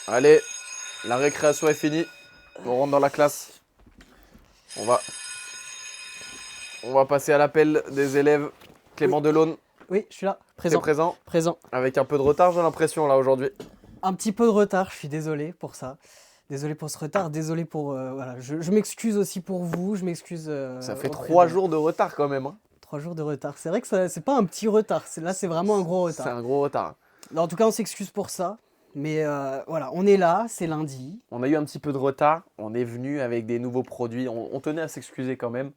Allez, la récréation est finie. On rentre dans la classe. On va, on va passer à l'appel des élèves. Oui, Clément Delaune, oui, je suis là, t'es présent, présent? présent. Avec un peu de retard, j'ai l'impression, là, aujourd'hui. Un petit peu de retard, je suis désolé pour ça. Désolé pour ce retard, désolé pour... voilà, je m'excuse aussi pour vous, je m'excuse Ça fait auprès 3 de... jours de retard, quand même, hein. 3 jours de retard. C'est vrai que c'est pas un petit retard, là c'est vraiment un gros C'est retard. un gros retard. En tout cas, on s'excuse pour ça, mais voilà, on est là, c'est lundi. On a eu un petit peu de retard. On est venu avec des nouveaux produits. On tenait à s'excuser quand même.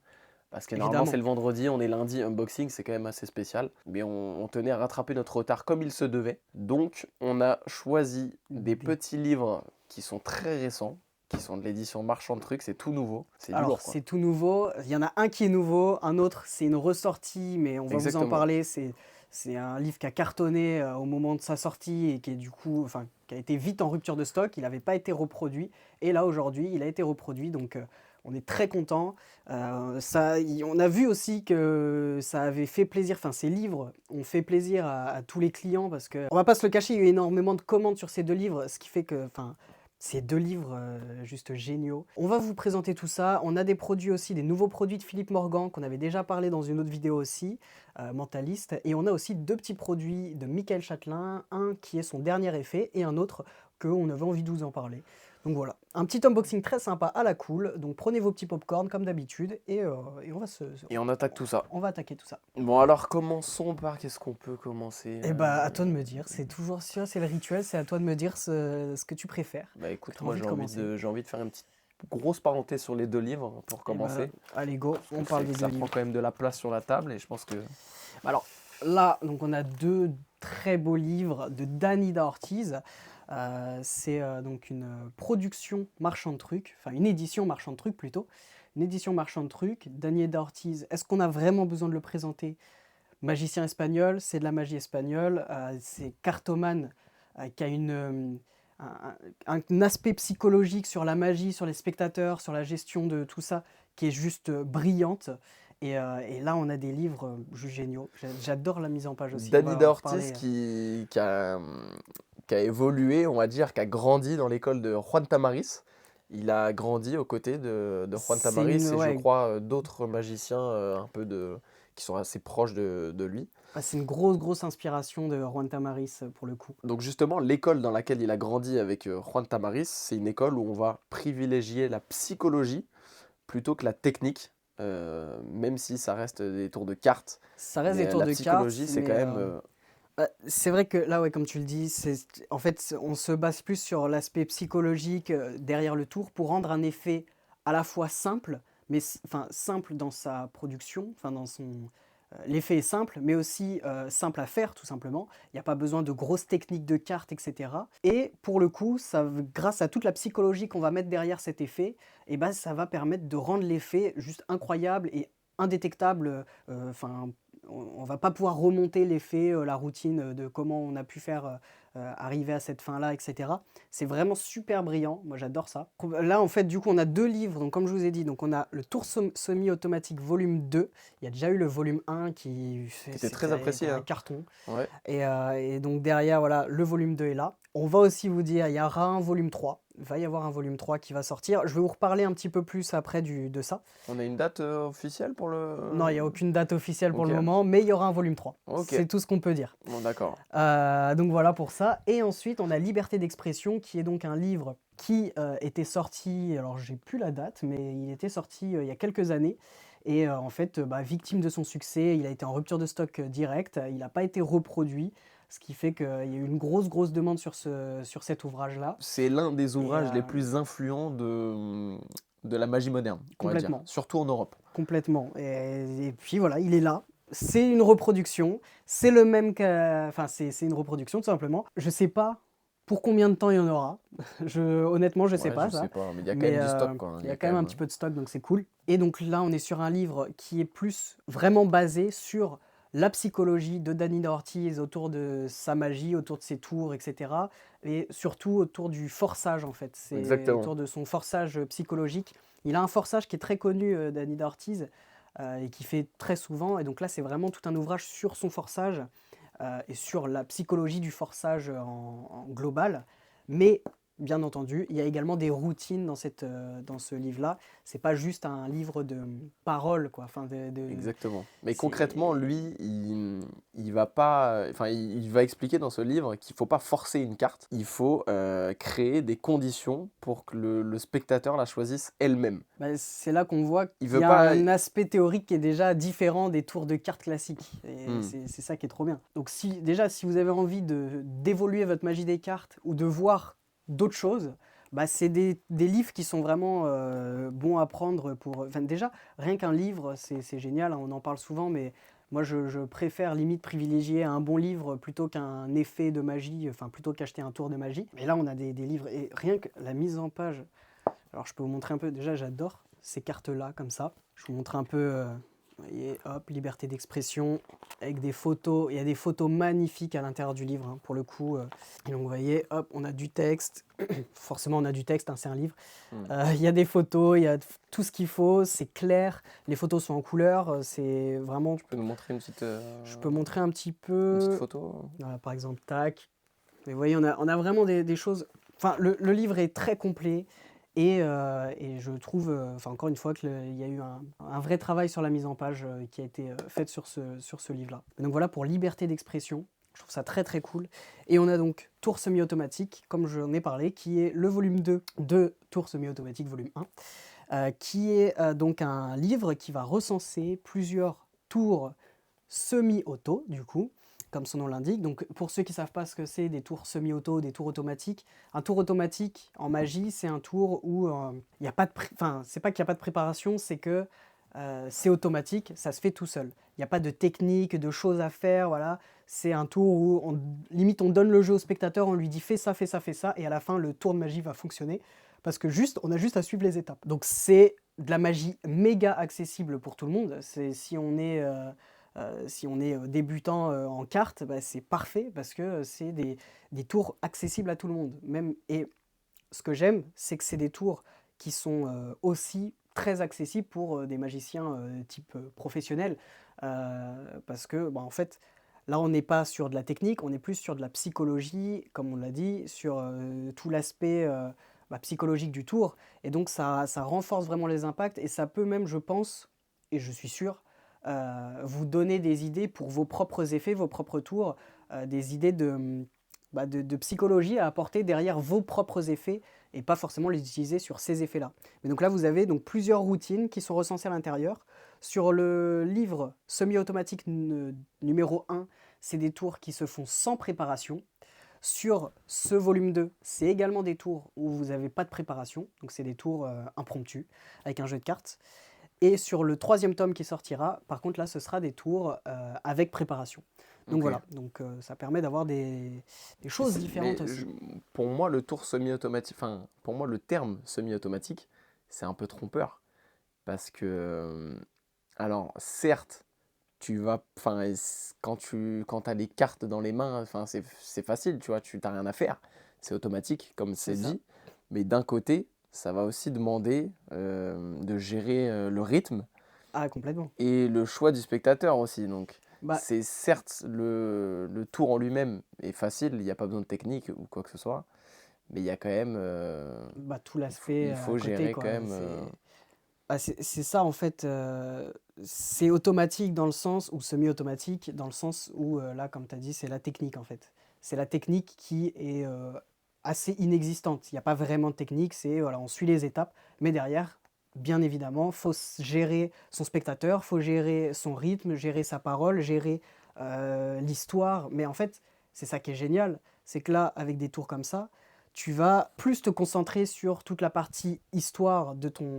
Parce que normalement, c'est Évidemment, le vendredi, on est lundi, unboxing, c'est quand même assez spécial. Mais on tenait à rattraper notre retard comme il se devait. Donc, on a choisi des Des- petits livres qui sont très récents, qui sont de l'édition Marchand de Trucs, c'est tout nouveau. C'est du Alors, lourd, quoi. c'est tout nouveau. Il y en a un qui est nouveau, un autre, c'est une ressortie, mais on va vous en Exactement. parler. C'est un livre qui a cartonné au moment de sa sortie et qui est du coup, enfin, qui a été vite en rupture de stock. Il n'avait pas été reproduit. Et là, aujourd'hui, il a été reproduit. Donc, on est très content. On a vu aussi que ça avait fait plaisir. Enfin, ces livres ont fait plaisir à tous les clients parce que, on va pas se le cacher, il y a eu énormément de commandes sur ces deux livres, ce qui fait que, enfin, ces deux livres juste géniaux. On va vous présenter tout ça. On a des produits aussi, des nouveaux produits de Philippe Morgan qu'on avait déjà parlé dans une autre vidéo aussi, Mentaliste. Et on a aussi deux petits produits de Michael Châtelain, un qui est son dernier effet et un autre qu'on avait envie de vous en parler. Donc voilà, un petit unboxing très sympa à la cool. Donc prenez vos petits popcorn comme d'habitude et on va Et on attaque tout ça. on va attaquer tout ça. Bon, alors commençons par qu'est-ce qu'on peut commencer Et bah à toi de me dire, c'est toujours sûr, c'est le rituel, c'est à toi de me dire ce que tu préfères, Bah que écoute, tu as moi envie de commencer. j'ai envie de faire une petite grosse parenthèse sur les deux livres pour Et bah commencer. allez go, Parce on que parle des deux ça prend livres. quand même de la place sur la table et je pense que... Alors là, donc on a deux très beaux livres de Danida Ortiz. C'est donc une production marchand de trucs, enfin une édition marchand de trucs plutôt. Une édition marchand de trucs. Danida Ortiz, est-ce qu'on a vraiment besoin de le présenter? Magicien espagnol, c'est de la magie espagnole. C'est Cartoman qui a un aspect psychologique sur la magie, sur les spectateurs, sur la gestion de tout ça, qui est juste brillante. Et là, on a des livres juste géniaux. J'adore la mise en page aussi. On va Danida en Ortiz reparler. qui a évolué, on va dire, qui a grandi dans l'école de Juan Tamaris. Il a grandi aux côtés de Juan C'est Tamaris une, et je ouais, crois d'autres magiciens qui sont assez proches de lui. c'est une grosse, grosse inspiration de Juan Tamaris pour le coup. Donc justement, l'école dans laquelle il a grandi avec Juan Tamaris, c'est une école où on va privilégier la psychologie plutôt que la technique, même si ça reste des tours de cartes. Ça reste des Mais tours la de cartes, psychologie, c'est quand mais même... c'est vrai que là, ouais, comme tu le dis, en fait, on se base plus sur l'aspect psychologique derrière le tour pour rendre un effet à la fois simple, mais enfin simple dans sa production, enfin dans son, l'effet est simple, mais aussi simple à faire tout simplement. Il n'y a pas besoin de grosses techniques de cartes, etc. Et pour le coup, grâce à toute la psychologie qu'on va mettre derrière cet effet, et ben, ça va permettre de rendre l'effet juste incroyable et indétectable. Enfin, on va pas pouvoir remonter l'effet, la routine de comment on a pu faire arriver à cette fin-là, etc. C'est vraiment super brillant, moi j'adore ça. Là en fait du coup on a deux livres, donc comme je vous ai dit, donc on a le Tour semi-automatique volume 2, il y a déjà eu le volume 1 qui était très était apprécié, un hein. carton, Ouais. et donc derrière voilà le volume 2 est là. On va aussi vous dire, il y aura un volume 3, il va y avoir un volume 3 qui va sortir, je vais vous reparler un petit peu plus après de ça. On a une date officielle pour le... Non, il n'y a aucune date officielle pour Ok, le moment, mais il y aura un volume 3. ok, C'est tout ce qu'on peut dire. bon d'accord. Donc voilà pour ça. Et ensuite, on a Liberté d'expression, qui est donc un livre qui était sorti, alors j'ai plus la date, mais il était sorti il y a quelques années. Et en fait, victime de son succès, il a été en rupture de stock direct, il n'a pas été reproduit, ce qui fait qu'il y a eu une grosse, grosse demande sur cet ouvrage-là. C'est l'un des Et ouvrages les plus influents de la magie moderne, on va dire, complètement, surtout en Europe. complètement. Et puis voilà, il est là. C'est une reproduction, c'est le même enfin c'est une reproduction tout simplement. Je sais pas pour combien de temps il y en aura. Honnêtement, je sais Ouais, pas je sais ça. pas, mais il y a quand Mais même du stock, quoi, hein. il Il y y a a quand quand même un même... petit peu de stock, donc c'est cool. Et donc là, on est sur un livre qui est plus vraiment basé sur la psychologie de Danny Ortiz autour de sa magie, autour de ses tours, etc. Et surtout autour du forçage, en fait. C'est Exactement. autour de son forçage psychologique. Il a un forçage qui est très connu, Danny Ortiz, et qui fait très souvent. Et donc là, c'est vraiment tout un ouvrage sur son forçage et sur la psychologie du forçage en global. Mais bien entendu, il y a également des routines dans ce livre-là. C'est pas juste un livre de paroles, quoi. Enfin, Exactement. Mais concrètement, c'est... lui, il va pas, enfin, il va expliquer dans ce livre qu'il faut pas forcer une carte. Il faut créer des conditions pour que le spectateur la choisisse elle-même. Bah, c'est là qu'on voit Il qu'il y veut a pas. un aspect théorique qui est déjà différent des tours de cartes classiques. Et Hmm. c'est ça qui est trop bien. Donc déjà, si vous avez envie d'évoluer votre magie des cartes ou de voir d'autres choses, bah, c'est des livres qui sont vraiment bons à prendre pour... Enfin, déjà, rien qu'un livre, c'est génial, hein, on en parle souvent, mais moi, je préfère limite privilégier un bon livre plutôt qu'un effet de magie, enfin, plutôt qu'acheter un tour de magie. Mais là, on a des livres, et rien que la mise en page... Alors je peux vous montrer un peu, déjà j'adore ces cartes-là comme ça. Je vous montre un peu, vous voyez, hop, liberté d'expression, avec des photos. Il y a des photos magnifiques à l'intérieur du livre, hein, pour le coup. Et donc vous voyez, hop, on a du texte. Forcément on a du texte, hein, c'est un livre. Hmm. Il y a des photos, il y a tout ce qu'il faut, c'est clair. Les photos sont en couleur, c'est vraiment... Tu peux nous montrer Je peux montrer un petit une petite peu, photo? voilà, par exemple, tac. Mais vous voyez, on a vraiment des choses... Enfin, le livre est très complet. Et je trouve, enfin encore une fois, qu'il y a eu un vrai travail sur la mise en page qui a été fait sur ce livre-là. Donc voilà pour liberté d'expression. Je trouve ça très très cool. Et on a donc Tour semi-automatique, comme j'en ai parlé, qui est le volume 2 de Tour semi-automatique volume 1, qui est donc un livre qui va recenser plusieurs tours semi-auto, du coup, comme son nom l'indique. Donc pour ceux qui ne savent pas ce que c'est des tours semi-auto, des tours automatiques, un tour automatique en magie, c'est un tour où il n'y a pas de... Enfin, c'est pas qu'il n'y a pas de préparation, c'est que c'est automatique, ça se fait tout seul. Il n'y a pas de technique, de choses à faire, voilà. C'est un tour où, limite, on donne le jeu au spectateur, on lui dit fais ça, fais ça, fais ça, et à la fin, le tour de magie va fonctionner, parce que on a juste à suivre les étapes. Donc c'est de la magie méga accessible pour tout le monde. Si on est débutant en cartes, bah, c'est parfait parce que c'est des tours accessibles à tout le monde. Et ce que j'aime, c'est que c'est des tours qui sont aussi très accessibles pour des magiciens type professionnel. Parce que, bah, en fait, là, on n'est pas sur de la technique, on est plus sur de la psychologie, comme on l'a dit, sur tout l'aspect psychologique du tour. Et donc, ça renforce vraiment les impacts et ça peut même, je pense, et je suis sûr, vous donner des idées pour vos propres effets, vos propres tours, des idées de psychologie à apporter derrière vos propres effets et pas forcément les utiliser sur ces effets-là. Mais donc là, vous avez donc plusieurs routines qui sont recensées à l'intérieur. Sur le livre semi-automatique numéro 1, c'est des tours qui se font sans préparation. Sur ce volume 2, c'est également des tours où vous n'avez pas de préparation, donc c'est des tours impromptus avec un jeu de cartes. Et sur le troisième tome qui sortira, par contre là, ce sera des tours avec préparation. Donc Ok. voilà, donc ça permet d'avoir des choses différentes Mais aussi. pour moi, le tour semi-automatique, enfin, pour moi, le terme semi-automatique, c'est un peu trompeur. Parce que, alors, certes, tu vas, enfin, quand as les cartes dans les mains, enfin, c'est facile, tu vois, tu n'as rien à faire. C'est automatique, comme C'est c'est ça. dit. Mais d'un côté, ça va aussi demander de gérer le rythme Ah, complètement. et le choix du spectateur aussi. Donc, Bah, c'est certes le tour en lui-même est facile, il n'y a pas besoin de technique ou quoi que ce soit, mais il y a quand même, tout l'aspect il à faut côté, gérer quoi. quand même. C'est ça, en fait. C'est automatique dans le sens, ou semi-automatique, dans le sens où, là, comme tu as dit, c'est la technique, en fait. C'est la technique qui est assez inexistante. Il n'y a pas vraiment de technique, c'est, voilà, on suit les étapes, mais derrière, bien évidemment, faut gérer son spectateur, faut gérer son rythme, gérer sa parole, gérer l'histoire. Mais en fait, c'est ça qui est génial, c'est que là, avec des tours comme ça, tu vas plus te concentrer sur toute la partie histoire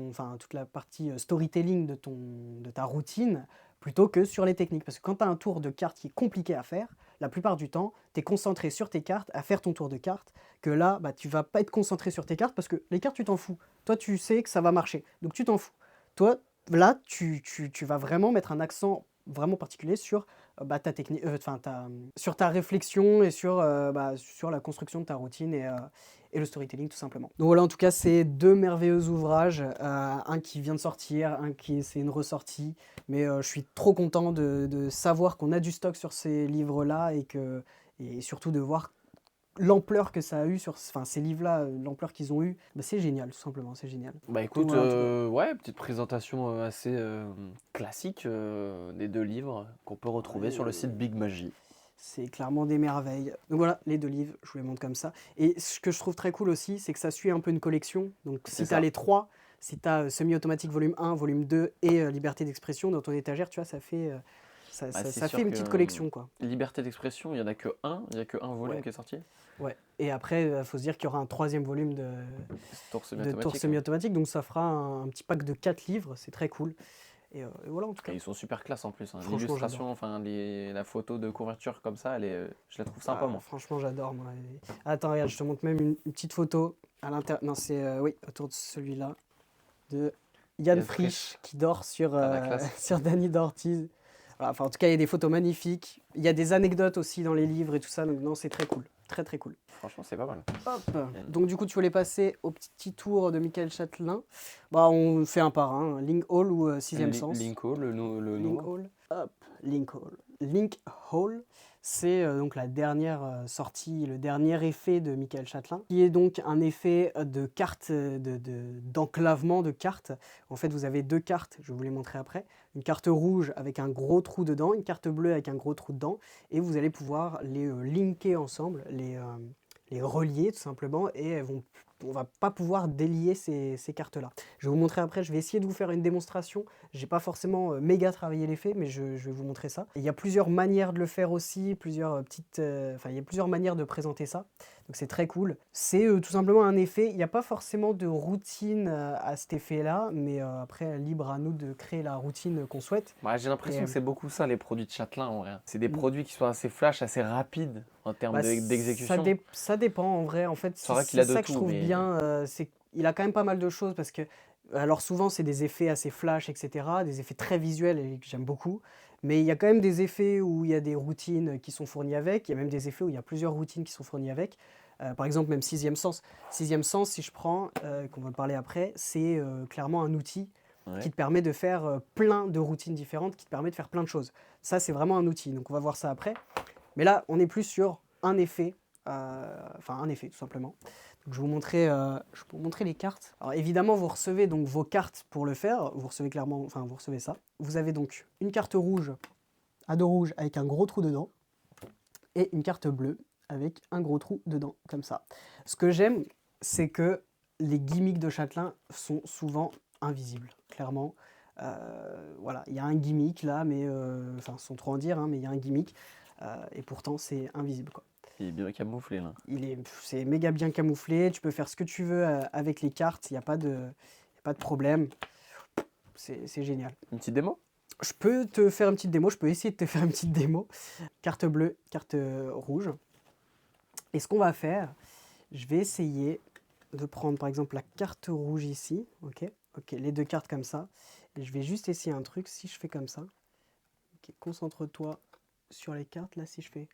enfin toute la partie storytelling de ta routine, plutôt que sur les techniques. Parce que quand tu as un tour de carte qui est compliqué à faire, la plupart du temps, tu es concentré sur tes cartes, à faire ton tour de cartes, que là, bah, tu vas pas être concentré sur tes cartes, parce que les cartes, tu t'en fous. Toi, tu sais que ça va marcher, donc tu t'en fous. Toi, là, tu vas vraiment mettre un accent vraiment particulier sur ta technique, sur ta réflexion et sur la construction de ta routine et le storytelling tout simplement. Donc voilà, en tout cas, c'est deux merveilleux ouvrages, un qui vient de sortir, c'est une ressortie, mais je suis trop content de savoir qu'on a du stock sur ces livres-là et surtout de voir l'ampleur que ça a eu sur enfin, ces livres-là, l'ampleur qu'ils ont eu, bah, c'est génial, tout simplement, c'est génial. Bah Donc écoute, voilà, en tout cas, ouais, petite présentation assez classique des deux livres qu'on peut retrouver sur le ouais, site Big Magie. c'est clairement des merveilles. Donc voilà, les 2 livres, je vous les montre comme ça. Et ce que je trouve très cool aussi, c'est que ça suit un peu une collection. Donc C'est si tu as ça. les 3, si tu as Semi-automatique volume 1, volume 2 et Liberté d'expression dans ton étagère, tu vois, ça fait, Bah, c'est ça fait sûr une que petite collection, quoi. Liberté d'expression, il y a que un volume Ouais, qui est sorti. ouais. Et après, il faut se dire qu'il y aura un 3e volume Tour de Tour semi-automatique, hein. semi-automatique. Donc ça fera un petit pack de 4 livres, c'est très cool. Et voilà, en tout Et cas. ils sont super classe en plus, hein. Franchement, j'adore. L'illustration, enfin la photo de couverture comme ça, je la trouve sympa Ah, moi. franchement, j'adore, moi. Attends, regarde, je te montre même une petite photo à l'intérieur. Non, c'est, oui, autour de celui-là, de Yann Yann Frisch, Frisch, qui dort sur, ah la classe. sur Danny d'Ortiz. Voilà, enfin, en tout cas, il y a des photos magnifiques. Il y a des anecdotes aussi dans les livres et tout ça. Donc, non, c'est très cool. Très, très cool. Franchement, c'est pas mal. Hop. Donc, du coup, tu voulais passer au petit tour de Michael Châtelain. Bah, on fait un par un. Link Hall ou Sixième Sens. Linko, le Link nouveau. Hall. Hop, Link Hall. Link Hall, c'est donc la dernière sortie, le dernier effet de Michael Châtelain, qui est donc un effet de carte, d'enclavement de cartes. En fait, vous avez 2 cartes, je vais vous les montrer après. Une carte rouge avec un gros trou dedans, une carte bleue avec un gros trou dedans, et vous allez pouvoir les linker ensemble, les relier tout simplement, et on va pas pouvoir délier ces cartes-là. Je vais vous montrer après, je vais essayer de vous faire une démonstration. J'ai pas forcément méga travaillé l'effet, mais je vais vous montrer ça. Et il y a plusieurs manières de le faire aussi, plusieurs enfin, il y a plusieurs manières de présenter ça. Donc c'est très cool. C'est tout simplement un effet. Il n'y a pas forcément de routine à cet effet-là, mais après, libre à nous de créer la routine qu'on souhaite. Ouais, j'ai l'impression Et, que c'est beaucoup ça, les produits de Châtelain en vrai. C'est des mm, produits qui sont assez flash, assez rapides en termes bah, d'exécution. ça dépend en vrai. En fait, C'est vrai qu'il c'est a de ça que je tout, trouve mais bien. C'est qu'il a quand même pas mal de choses parce que, alors souvent, c'est des effets assez flash, etc. Des effets très visuels et que j'aime beaucoup. Mais il y a quand même des effets où il y a des routines qui sont fournies avec. Il y a même des effets où il y a plusieurs routines qui sont fournies avec. Par exemple, même Sixième Sens. Sixième Sens, si je prends, qu'on va parler après, c'est clairement un outil qui ouais. te permet de faire plein de routines différentes, qui te permet de faire plein de choses. Ça, c'est vraiment un outil. Donc, on va voir ça après. Mais là, on est plus sur un effet, enfin un effet tout simplement. Donc, je vais vous montrer les cartes. Alors évidemment, vous recevez donc vos cartes pour le faire. Vous recevez clairement, enfin vous recevez ça. Vous avez donc une carte rouge, à dos rouge avec un gros trou dedans, et une carte bleue avec un gros trou dedans, comme ça. Ce que j'aime, c'est que les gimmicks de Châtelain sont souvent invisibles, clairement. Voilà, il y a un gimmick là, mais enfin sans trop en dire, hein, mais il y a un gimmick. Et pourtant c'est invisible quoi. Il est bien camouflé là. C'est méga bien camouflé, tu peux faire ce que tu veux avec les cartes, il n'y a pas de problème, c'est génial. Une petite démo? Je peux te faire une petite démo, je peux essayer de te faire une petite démo. Carte bleue, carte rouge. Et ce qu'on va faire, je vais essayer de prendre par exemple la carte rouge ici, ok, les 2 cartes comme ça. Et je vais juste essayer un truc, si je fais comme ça, ok, concentre-toi sur les cartes, là si je fais...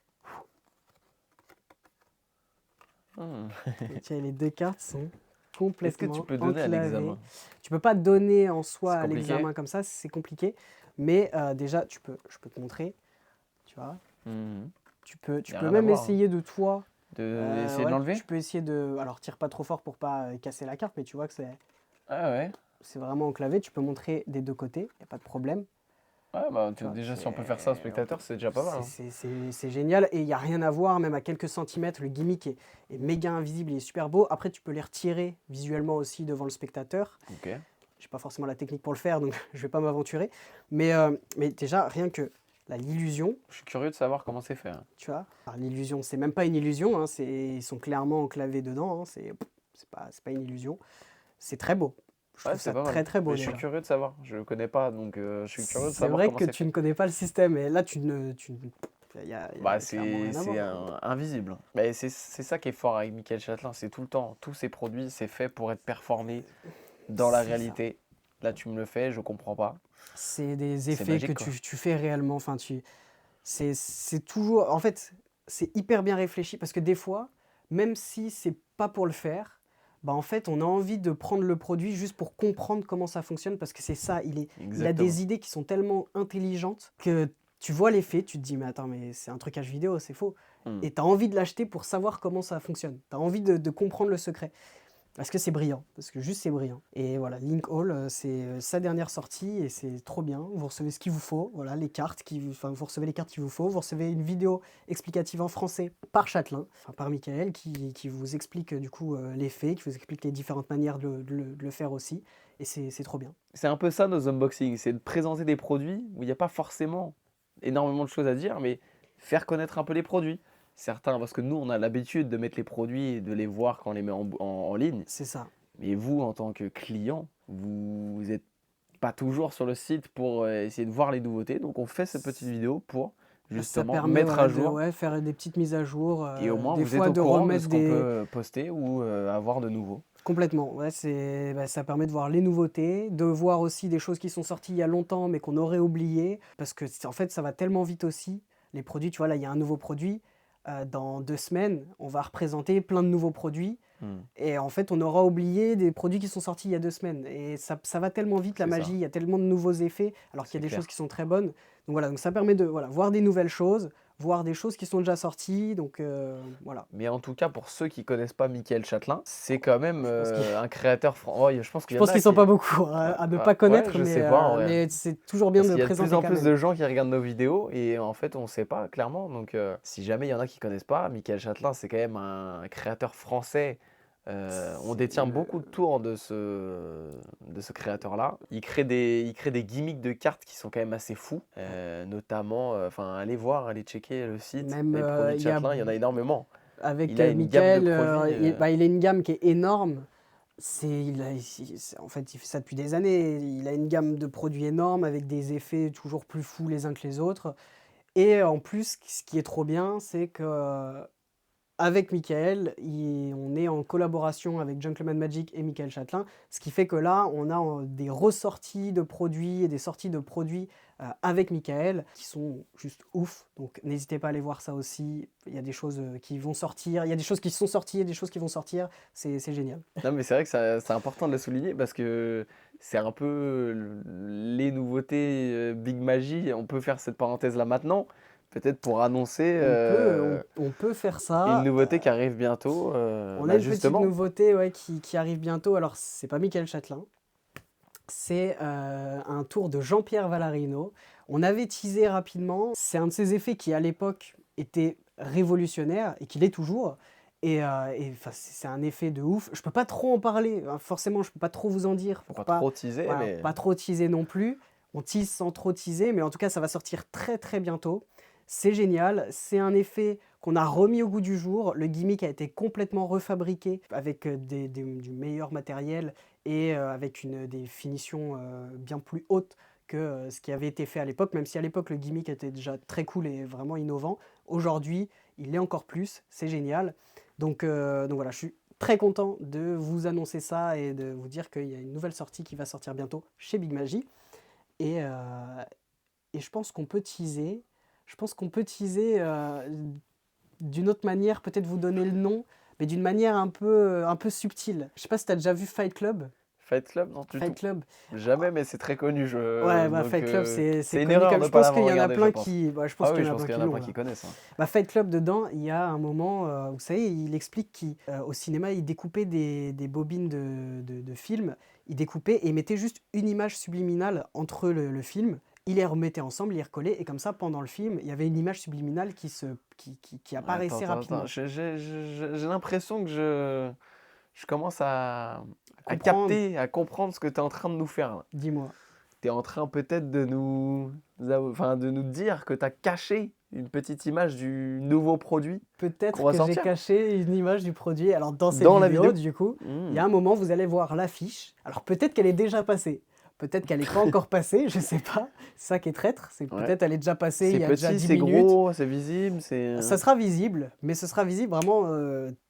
Hmm. Ok, les 2 cartes sont Est-ce que tu complètement peux donner à enclavées. l'examen? Tu peux pas donner en soi C'est à compliqué? l'examen comme ça, c'est compliqué. Mais déjà, je peux te montrer, tu vois. Mhm. Tu Y a peux rien à même voir, hein. essayer de toi. Essayer de Ouais, l'enlever? tu peux essayer de. Alors, tire pas trop fort pour pas casser la carte, mais tu vois que Ah ouais. c'est vraiment enclavé. Tu peux montrer des 2 côtés, y a pas de problème. Ouais, bah Tu vois, déjà si on peut faire ça au spectateur, c'est déjà pas mal, hein. c'est génial et il n'y a rien à voir, même à quelques centimètres, le gimmick est méga invisible, il est super beau. Après, tu peux les retirer visuellement aussi devant le spectateur. Ok. J'ai pas forcément la technique pour le faire, donc je vais pas m'aventurer. Mais déjà, rien que l'illusion, Je suis curieux de savoir comment c'est fait, hein. tu vois. Alors, l'illusion, c'est même pas une illusion, hein, ils sont clairement enclavés dedans, hein, c'est pas une illusion. C'est très beau. Je Ouais, trouve c'est ça pas mal. très très beau Mais je suis déjà. curieux de savoir. Je connais pas, donc je suis curieux de C'est savoir vrai comment que c'est tu fait. ne connais pas le système, et là, il y a Bah, clairement rien à c'est voir. invisible. Mais c'est ça qui est fort avec Michael Châtelain, c'est tout le temps, tous ces produits, c'est fait pour être performé dans la C'est ça. réalité. Là, tu me le fais, je comprends pas. C'est des C'est effets que magique, quoi. tu fais réellement. Enfin, c'est toujours. En fait, c'est hyper bien réfléchi parce que des fois, même si c'est pas pour le faire, bah en fait, on a envie de prendre le produit juste pour comprendre comment ça fonctionne parce que c'est ça. Il a Exactement. des idées qui sont tellement intelligentes que tu vois l'effet, tu te dis, mais attends, mais c'est un trucage vidéo, c'est faux. Hmm. et tu as envie de l'acheter pour savoir comment ça fonctionne. Tu as envie de comprendre le secret. Parce que c'est brillant, parce que juste c'est brillant. Et voilà, Link Hall, c'est sa dernière sortie et c'est trop bien. Vous recevez ce qu'il vous faut, voilà, les cartes, vous recevez les cartes qu'il vous faut. Vous recevez une vidéo explicative en français par Châtelain, enfin par Michael, qui vous explique du coup les faits, qui vous explique les différentes manières de le faire aussi. Et c'est trop bien. C'est un peu ça nos unboxings, c'est de présenter des produits où il n'y a pas forcément énormément de choses à dire, mais faire connaître un peu les produits. Certains, parce que nous, on a l'habitude de mettre les produits et de les voir quand on les met en ligne. C'est ça. Mais vous, en tant que client, vous n'êtes pas toujours sur le site pour essayer de voir les nouveautés. Donc on fait cette petite vidéo pour Ça justement permet mettre à voilà, jour. ouais, faire des petites mises à jour, Et au moins, des vous êtes fois au de courant de remettre ce qu'on des... peut poster ou avoir de nouveau. Complètement, ouais, ça permet de voir les nouveautés, de voir aussi des choses qui sont sorties il y a longtemps mais qu'on aurait oublié, parce que en fait ça va tellement vite aussi, les produits, tu vois, là il y a un nouveau produit, dans 2 semaines on va représenter plein de nouveaux produits, Hmm. et en fait on aura oublié des produits qui sont sortis il y a 2 semaines, et ça va tellement vite la C'est ça, magie, il y a tellement de nouveaux effets, alors qu'il y c'est a des choses clair. qui sont très bonnes, donc voilà, donc ça permet de voilà, voir des nouvelles choses, voir des choses qui sont déjà sorties, donc voilà. Mais en tout cas, pour ceux qui connaissent pas Michael Châtelain, c'est quand même Je pense qu'il un créateur français. Je pense qu'il Je y en pense a qu'ils sont qui. pas beaucoup à ne pas Ouais, connaître, je sais pas en vrai. mais c'est toujours bien Parce de qu'il y a de plus présenter en quand plus même. de gens qui regardent nos vidéos et en fait, on sait pas clairement. Donc, si jamais il y en a qui connaissent pas, Michael Châtelain, c'est quand même un créateur français. On C'est détient beaucoup de tours de ce créateur-là. Il crée des gimmicks de cartes qui sont quand même assez fous. Notamment, enfin, allez voir, allez checker le site. même Les produits de il y a Châtelain, il y en a énormément. avec Il a une gamme de Michael, produits. il a une gamme qui est énorme. En fait, il fait ça depuis des années. Il a une gamme de produits énorme avec des effets toujours plus fous les uns que les autres. Et en plus, ce qui est trop bien, c'est que avec Michael, on est en collaboration avec Gentleman Magic et Michael Châtelain, ce qui fait que là, on a des ressorties de produits et des sorties de produits avec Michael qui sont juste ouf. Donc n'hésitez pas à aller voir ça aussi. Il y a des choses qui vont sortir, il y a des choses qui sont sorties et des choses qui vont sortir. C'est génial. Non, mais c'est vrai que c'est important de le souligner parce que c'est un peu les nouveautés Big Magie. On peut faire cette parenthèse-là maintenant, peut-être pour annoncer On peut faire une ça. nouveauté qui arrive bientôt. On a une petite Justement, nouveauté ouais, qui arrive bientôt. Alors, c'est pas Michael Châtelain. C'est un tour de Jean-Pierre Vallarino. On avait teasé rapidement. C'est un de ces effets qui, à l'époque, était révolutionnaire et qui l'est toujours. Enfin, c'est un effet de ouf. Je peux pas trop en parler. Forcément, je peux pas trop vous en dire faut pour pas pas, trop teaser, voilà, mais pas trop teaser non plus. On tease sans trop teaser, mais en tout cas, ça va sortir très très bientôt. C'est génial. C'est un effet qu'on a remis au goût du jour. Le gimmick a été complètement refabriqué avec du meilleur matériel et avec des finitions bien plus hautes que ce qui avait été fait à l'époque, même si à l'époque le gimmick était déjà très cool et vraiment innovant. Aujourd'hui, il l'est encore plus, c'est génial. Donc voilà, je suis très content de vous annoncer ça et de vous dire qu'il y a une nouvelle sortie qui va sortir bientôt chez Big Magie. Et, euh, et je pense qu'on peut teaser. Je pense qu'on peut teaser d'une autre manière, peut-être vous donner le nom, mais d'une manière un peu subtile. Je sais pas si tu as déjà vu Fight Club. Fight Club, non du Fight tout. Club. Jamais, mais c'est très connu. Ouais, bah, Donc, Fight Club, c'est c'est une connu erreur comme. de Je ne pas pense l'avoir qu'il y en a regardé, je plein pense. qui. Bah, je pense Ah qu'il oui, y je en a pense plein qu'il y qui en a l'ont, plein là. qui connaissent, hein. Bah, Fight Club, dedans, il y a un moment, vous savez, il explique qu'au cinéma, il découpait des bobines de films, il découpait et il mettait juste une image subliminale entre le film, il les remettait ensemble, il les recollait, et comme ça, pendant le film, il y avait une image subliminale qui Attends, apparaissait attends, attends. rapidement. J'ai l'impression que je commence à Comprendre, capter, à comprendre ce que tu es en train de nous faire là. dis-moi. Tu es en train peut-être enfin, de nous dire que tu as caché une petite image du nouveau produit qu'on Peut-être va que j'ai sortir caché une image du produit. Alors, dans cette dans la vidéo, vidéo. du coup, il Hmm. y a un moment, vous allez voir l'affiche. Alors, peut-être qu'elle est déjà passée. Peut-être qu'elle n'est pas encore passée, je sais pas. C'est ça qui est traître. C'est Ouais. peut-être elle est déjà passée il C'est y a déjà petit, 10 c'est minutes. gros, c'est visible, c'est. Ça sera visible, mais ce sera visible vraiment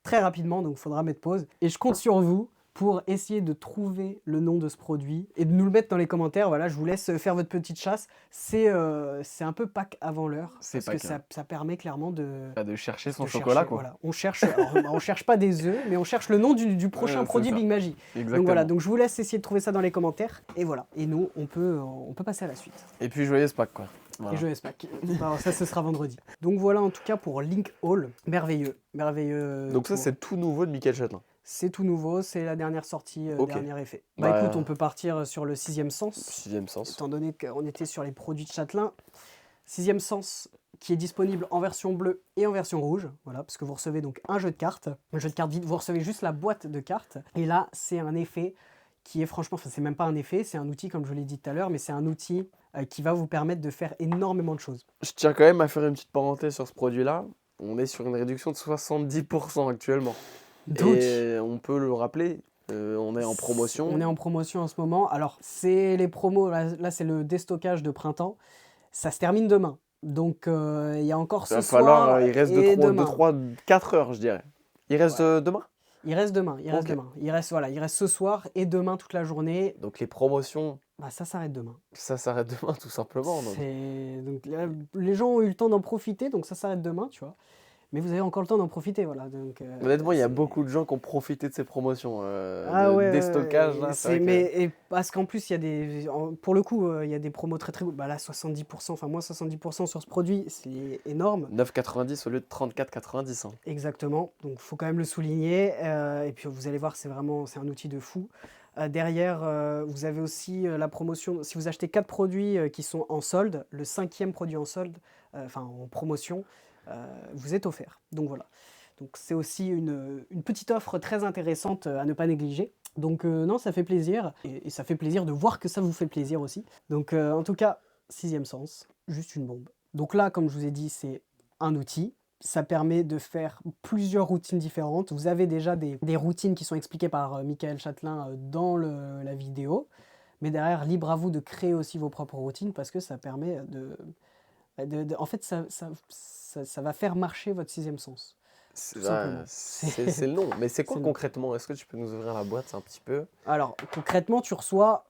très rapidement, donc il faudra mettre pause. Et je compte sur vous pour essayer de trouver le nom de ce produit et de nous le mettre dans les commentaires. Voilà, je vous laisse faire votre petite chasse. C'est un peu Pâques avant l'heure, C'est parce pas que qu'un. ça permet clairement De chercher son de chocolat, chercher. quoi. Voilà, on cherche, alors, on cherche pas des œufs, mais on cherche le nom du prochain C'est produit ça. Big Magie. Donc voilà, Exactement. donc je vous laisse essayer de trouver ça dans les commentaires. Et voilà, et nous, on peut passer à la suite. Et puis joyeuse Pâques, quoi. Et jeux S-Pack. Alors ça, ce sera vendredi. Donc voilà en tout cas pour Link Hall. Merveilleux. Merveilleux. Donc ça, c'est tout nouveau de Michael Châtelain. C'est tout nouveau, c'est la dernière sortie, Ok. dernier effet. Bah, écoute, on peut partir sur le sixième sens. Sixième sens. Étant donné qu'on était sur les produits de Châtelain. Sixième sens qui est disponible en version bleue et en version rouge. Voilà, parce que vous recevez donc un jeu de cartes. Un jeu de cartes vide, vous recevez juste la boîte de cartes. Et là, c'est un effet qui est franchement, enfin c'est même pas un effet, c'est un outil comme je l'ai dit tout à l'heure, mais c'est un outil qui va vous permettre de faire énormément de choses. Je tiens quand même à faire une petite parenthèse sur ce produit-là. On est sur une réduction de 70% actuellement. Donc, Et on peut le rappeler, on est en promotion. On est en promotion en ce moment. Alors, c'est les promos, là c'est le déstockage de printemps. Ça se termine demain. Donc, il y a encore ce soir falloir, il reste et 4 heures, je dirais. Il reste demain. Il reste demain, il reste Ok. demain. Il reste ce soir et demain toute la journée. Donc les promotions, Bah, ça s'arrête demain. ça s'arrête demain tout simplement. Donc. Donc, là, les gens ont eu le temps d'en profiter, donc ça s'arrête demain, tu vois. Mais vous avez encore le temps d'en profiter, voilà. Donc, Honnêtement, il y a c'est- beaucoup de gens qui ont profité de ces promotions. Ah ouais, déstockage, là, c'est vrai que- mais parce qu'en plus, il y a pour le coup, il y a des promos très très. Bah là, 70%, enfin moins 70% sur ce produit, c'est énorme. 9,90 au lieu de 34,90. Hein. Exactement, donc il faut quand même le souligner. Et puis vous allez voir, c'est un outil de fou. Derrière, vous avez aussi la promotion. Si vous achetez 4 produits qui sont en solde, le 5e produit en solde, enfin en promotion, vous êtes offert. Donc voilà. Donc c'est aussi une petite offre très intéressante à ne pas négliger. Donc non, ça fait plaisir. Et ça fait plaisir de voir que ça vous fait plaisir aussi. Donc en tout cas, sixième sens, juste une bombe. Donc là, comme je vous ai dit, c'est un outil. Ça permet de faire plusieurs routines différentes. Vous avez déjà des routines qui sont expliquées par Michael Châtelain dans la vidéo. Mais derrière, libre à vous de créer aussi vos propres routines parce que ça permet en fait, ça va faire marcher votre sixième sens. C'est Tout simplement. c'est le nom. Mais c'est quoi C'est le nom. concrètement? Est-ce que tu peux nous ouvrir la boîte un petit peu? Alors, concrètement, tu reçois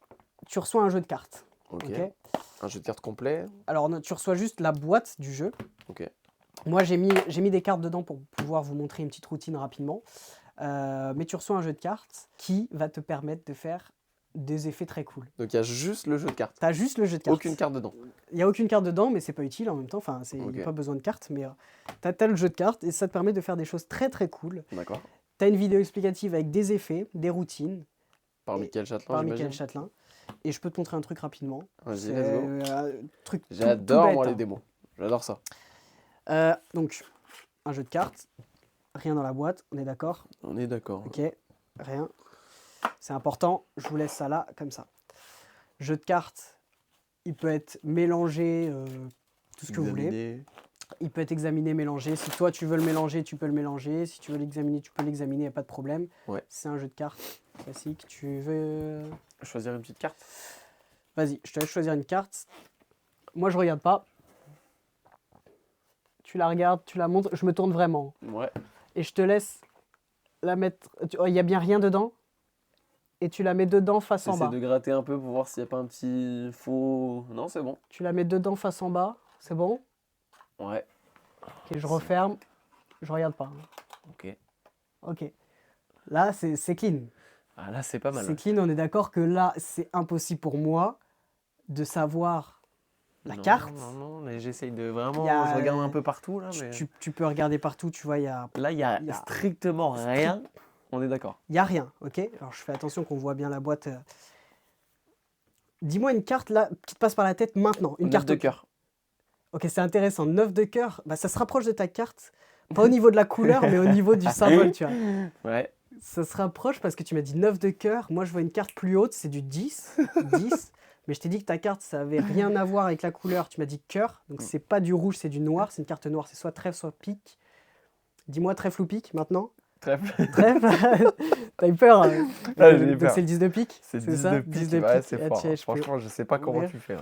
un jeu de cartes. Ok. Ok. Un jeu de cartes complet. Alors, tu reçois juste la boîte du jeu. Ok. Moi, j'ai mis des cartes dedans pour pouvoir vous montrer une petite routine rapidement. Mais tu reçois un jeu de cartes qui va te permettre de faire des effets très cool. Donc il y a juste le jeu de cartes. Tu as juste le jeu de cartes. Aucune carte dedans. Il n'y a aucune carte dedans, mais c'est pas utile en même temps. Enfin, il Ok. n'y a pas besoin de cartes, mais tu as le jeu de cartes et ça te permet de faire des choses très très cool. D'accord. Tu as une vidéo explicative avec des effets, des routines Par Et- Michael Châtelain, par j'imagine. Michael Châtelain. Et je peux te montrer un truc rapidement. Vas-y, C'est let's go. un truc tout J'adore bête, moi hein. les démos. J'adore ça. Donc, un jeu de cartes, rien dans la boîte, on est d'accord? On est d'accord. Ok, rien. C'est important, je vous laisse ça là, comme ça. Jeu de cartes, il peut être mélangé, tout ce que vous voulez. Examiner. Il peut être examiné, mélangé. Si toi tu veux le mélanger, tu peux le mélanger. Si tu veux l'examiner, tu peux l'examiner, il n'y a pas de problème. Ouais. C'est un jeu de cartes classique. Tu veux... Choisir une petite carte. Vas-y, je te laisse choisir une carte. Moi, je regarde pas. Tu la regardes, tu la montres. Je me tourne vraiment. Ouais. Et je te laisse la mettre... Il n'y a bien rien dedans. Et tu la mets dedans face en J'essaie bas. de gratter un peu pour voir s'il n'y a pas un petit faux. Non, c'est bon. Tu la mets dedans face en bas. C'est bon? Ouais. Ok, je referme. Je regarde pas. Ok. Ok. Là, c'est clean. Ah là, c'est pas mal. C'est clean, on est d'accord que là, c'est impossible pour moi de savoir la Non, carte. Non, mais j'essaye de vraiment. Il y a- Je regarde un peu partout là. Tu, Mais... tu peux regarder partout, tu vois, il y a Là, il y a il y a- strictement rien. On est d'accord. rien, ok? Alors, je fais attention qu'on voit bien la boîte. Dis-moi une carte, là, qui te passe par la tête maintenant. Une Neuf carte de cœur. Ok, c'est intéressant. 9 de cœur, bah, ça se rapproche de ta carte. Pas au niveau de la couleur, mais au niveau du symbole, tu vois. Ouais. Ça se rapproche parce que tu m'as dit 9 de cœur. Moi, je vois une carte plus haute, c'est du 10. 10. Mais je t'ai dit que ta carte, ça avait rien à voir avec la couleur. Tu m'as dit cœur. Donc, c'est pas du rouge, c'est du noir. C'est une carte noire. C'est soit trèfle, soit pique. Dis-moi trèfle ou pique maintenant. Trèfle. Trèfle. T'as eu peur. Ah, j'ai eu Donc, peur. c'est le 10 de pique. C'est 10 ça de 10 pique. de Ouais, pique. c'est Ah, fort. tiens, Hein. je peux Franchement, je sais pas comment ouvrir. tu fais. Là.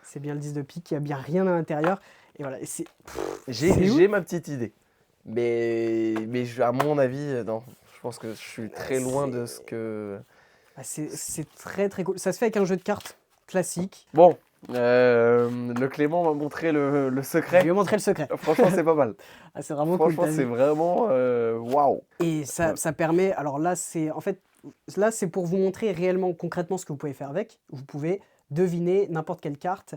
C'est bien le 10 de pique. Il n'y a bien rien à l'intérieur. Et voilà. Et c'est... J'ai C'est où j'ai ma petite idée. Mais à mon avis, non. Je pense que je suis très loin de ce que. bah, c'est très très cool. Ça se fait avec un jeu de cartes classique. Bon, le Clément m'a montré le Je secret. vais montrer le secret. Franchement, c'est pas mal. Ah, c'est vraiment cool. Franchement, t'as c'est vu. vraiment waouh. Et ça permet, alors là c'est pour vous montrer réellement concrètement ce que vous pouvez faire avec. Vous pouvez deviner n'importe quelle carte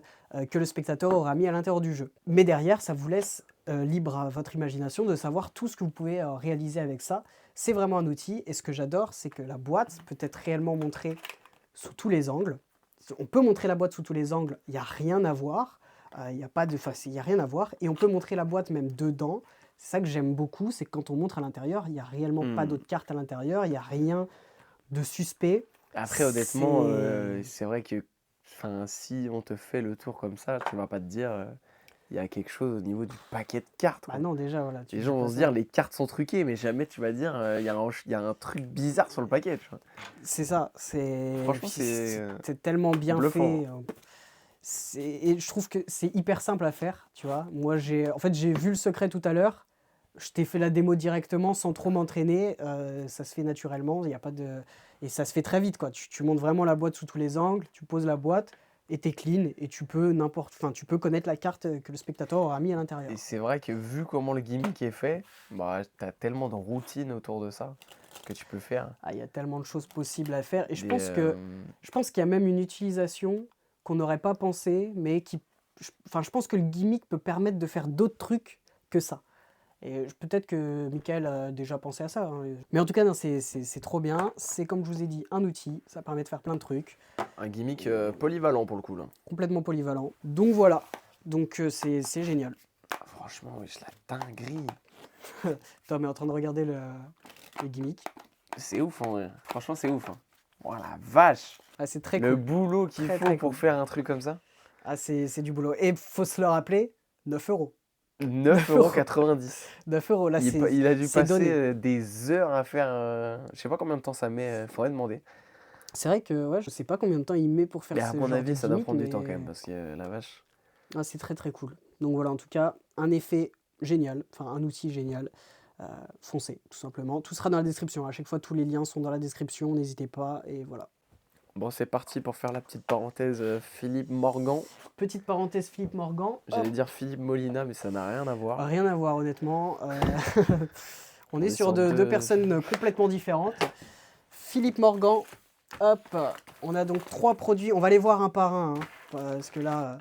que le spectateur aura mis à l'intérieur du jeu. Mais derrière, ça vous laisse libre à votre imagination de savoir tout ce que vous pouvez réaliser avec ça. C'est vraiment un outil et ce que j'adore, c'est que la boîte peut être réellement montrée sous tous les angles. On peut montrer la boîte sous tous les angles, il n'y a rien à voir. Il n'y a pas de, enfin, il y a rien à voir. Et on peut montrer la boîte même dedans. C'est ça que j'aime beaucoup, c'est que quand on montre à l'intérieur, il n'y a réellement pas Hmm. d'autres cartes à l'intérieur, il n'y a rien de suspect. Après, honnêtement, C'est... c'est vrai que si on te fait le tour comme ça, tu vas pas te dire il y a quelque chose au niveau du paquet de cartes, Bah quoi. non, déjà, voilà, tu Les dis gens vont pas se ça. dire les cartes sont truquées, mais jamais tu vas dire il y a un truc bizarre sur le paquet, tu vois. C'est ça, c'est... Franchement, Puis c'est c'est tellement bien bluffant. fait. Et je trouve que c'est hyper simple à faire, tu vois. Moi, en fait, j'ai vu le secret tout à l'heure. Je t'ai fait la démo directement sans trop m'entraîner. Ça se fait naturellement, il y a pas de... Et ça se fait très vite, quoi. Tu montes vraiment la boîte sous tous les angles, tu poses la boîte et t'es clean et tu peux connaître la carte que le spectateur aura mis à Et l'intérieur. c'est vrai que vu comment le gimmick est fait, bah, t'as tellement de routines autour de ça que tu peux faire. Ah, il y a tellement de choses possibles à faire. Et Des, je pense qu'il y a même une utilisation qu'on n'aurait pas pensé, mais je pense que le gimmick peut permettre de faire d'autres trucs que ça. Et peut-être que Michael a déjà pensé à ça, hein. Mais en tout cas, non, c'est trop bien. C'est comme je vous ai dit, un outil. Ça permet de faire plein de trucs. un gimmick polyvalent pour le coup là. Complètement polyvalent. Donc voilà. Donc c'est génial. Ah, franchement, wesh, la dinguerie. Tom est en train de regarder le gimmick. C'est ouf en vrai. Franchement, c'est ouf. Hein. Oh la vache. Ah, c'est très Le cool. boulot qu'il Très, faut très pour cool. faire un truc comme ça. Ah, c'est du boulot. Et faut se le rappeler, 9 euros. 9,90 €. 9 euros, là, Il a dû c'est passer donné. des heures à faire. Je sais pas combien de temps ça met, faudrait demander. C'est vrai que ouais, je sais pas combien de temps il met pour Mais faire à ce mon genre de avis, ça doit gimmick, prendre du temps quand même mais parce que la vache. ah, c'est très très cool. Donc voilà, en tout cas, un effet génial, enfin un outil génial. Foncez, tout simplement. Tout sera dans la description. À chaque fois, tous les liens sont dans la description. N'hésitez pas. Et voilà. Bon, c'est parti pour faire la petite parenthèse Philippe Morgan. Petite parenthèse Philippe Morgan. J'allais Hop, dire Philippe Molina, mais ça n'a rien à voir. rien à voir, honnêtement. On est est sur sur deux deux- personnes complètement différentes. Philippe Morgan. Hop, on a donc 3 produits. On va les voir un par un, hein, parce que là.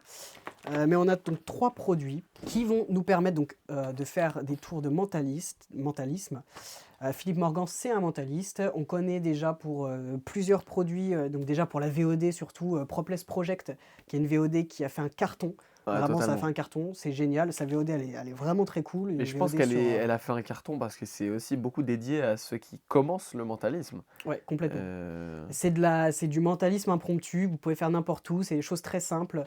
Mais on a donc 3 produits qui vont nous permettre donc, de faire des tours de mentalisme. Philippe Morgan, c'est un mentaliste. On connaît déjà pour plusieurs produits, donc déjà pour la VOD surtout, Propless Project, qui est une VOD qui a fait un carton. Ouais, Vraiment, ça a totalement. fait un carton, c'est génial. Sa VOD, elle est vraiment très cool. Mais Une je pense VOD sur, elle a fait un carton parce que c'est aussi beaucoup dédié à ceux qui commencent le mentalisme. ouais, complètement. Euh, C'est du mentalisme impromptu, vous pouvez faire n'importe où, c'est des choses très simples,